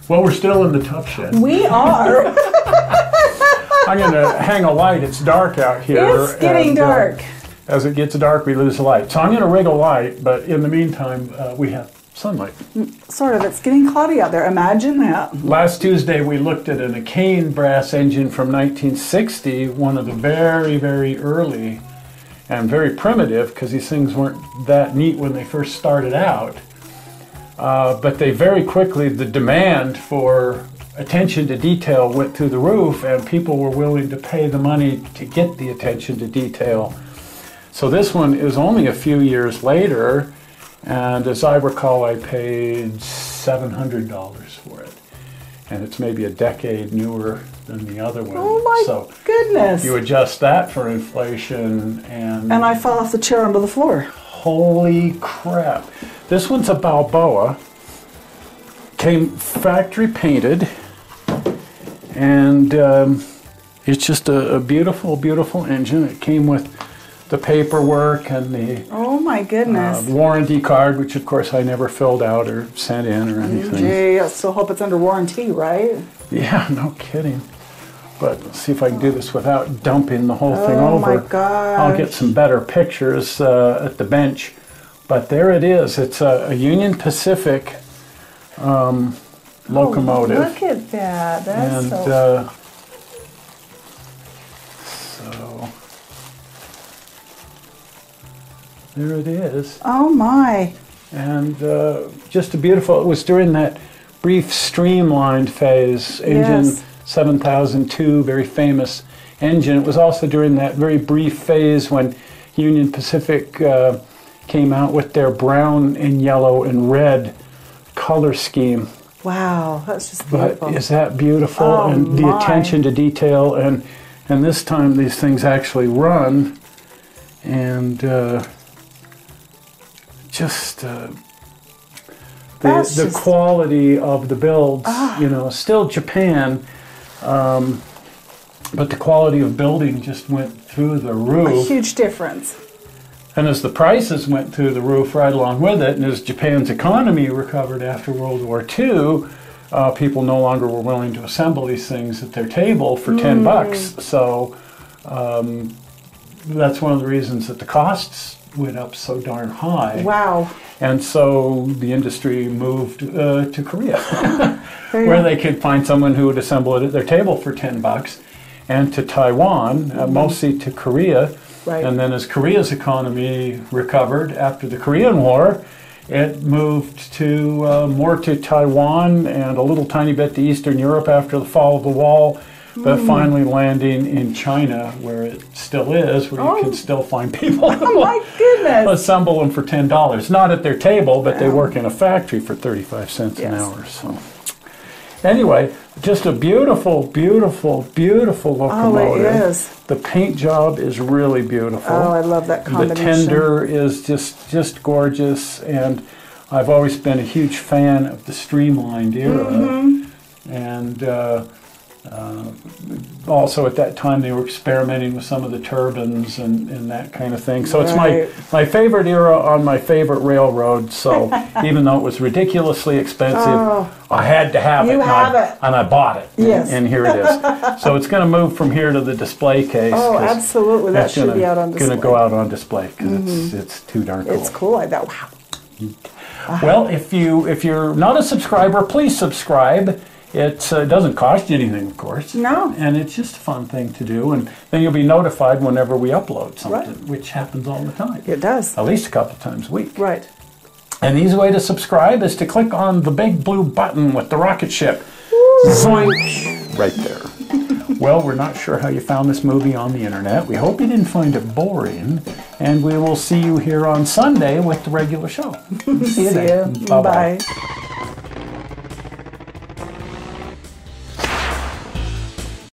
Well, we're still in the tough shed. We are. I'm going to hang a light. It's dark out here. It's getting dark. As it gets dark, we lose the light. So I'm going to rig a light, but in the meantime, we have sunlight. Sort of. It's getting cloudy out there. Imagine that. Last Tuesday, we looked at an Cane brass engine from 1960, one of the very, very early and very primitive, because these things weren't that neat when they first started out. But they very quickly, the demand for attention to detail went through the roof, and people were willing to pay the money to get the attention to detail. So this one is only a few years later, and as I recall, I paid $700 for it. And it's maybe a decade newer than the other one. Oh my goodness. You adjust that for inflation and I fell off the chair onto the floor. Holy crap. This one's a Balboa. Came factory painted. And it's just a beautiful, beautiful engine. It came with the paperwork and the oh my goodness warranty card, which of course I never filled out or sent in or anything. Gee, I still hope it's under warranty, right? Yeah, no kidding. But let's see if I can do this without dumping the whole thing over. Oh my gosh. I'll get some better pictures at the bench. But there it is. It's a Union Pacific locomotive. Look at that. That's and, so there it is. oh my. And just a beautiful, it was during that brief Streamlined phase, engine Yes. 7002, very famous engine. It was also during that very brief phase when Union Pacific came out with their brown and yellow and red color scheme. Wow, that's just beautiful. But is that beautiful? Oh, and the my. attention to detail, and this time these things actually run, and just the quality of the builds, you know, still Japan, but the quality of building just went through the roof. A huge difference. And as the prices went through the roof right along with it, and as Japan's economy recovered after World War II, people no longer were willing to assemble these things at their table for $10. So that's one of the reasons that the costs went up so darn high. Wow. And so the industry moved to Korea, where they could find someone who would assemble it at their table for $10, and to Taiwan, mostly to Korea. Right. And then as Korea's economy recovered after the Korean War, it moved to more to Taiwan and a little tiny bit to Eastern Europe after the fall of the wall, but finally landing in China, where it still is, where you can still find people Oh my goodness. assemble them for $10. Not at their table, but they work in a factory for 35 cents an hour. So anyway, just a beautiful, beautiful, beautiful locomotive. Oh, it is. The paint job is really beautiful. Oh, I love that combination. The tender is just gorgeous, and I've always been a huge fan of the Streamlined era. And also at that time they were experimenting with some of the turbines and that kind of thing. So it's my favorite era on my favorite railroad. So even though it was ridiculously expensive, I had to have it. And I bought it. Yes. And here it is. So it's going to move from here to the display case. Oh, absolutely. That should be out on display. It's going to go out on display because it's too darn cool. It's cool. I bet. Wow. Well, if you're not a subscriber, please subscribe. It doesn't cost you anything, of course. No. And it's just a fun thing to do. And then you'll be notified whenever we upload something, which happens all the time. It does. At least a couple times a week. Right. And the easy way to subscribe is to click on the big blue button with the rocket ship. Zoink! Right there. Well, we're not sure how you found this movie on the internet. We hope you didn't find it boring. And we will see you here on Sunday with the regular show. See you then. Bye-bye. Bye.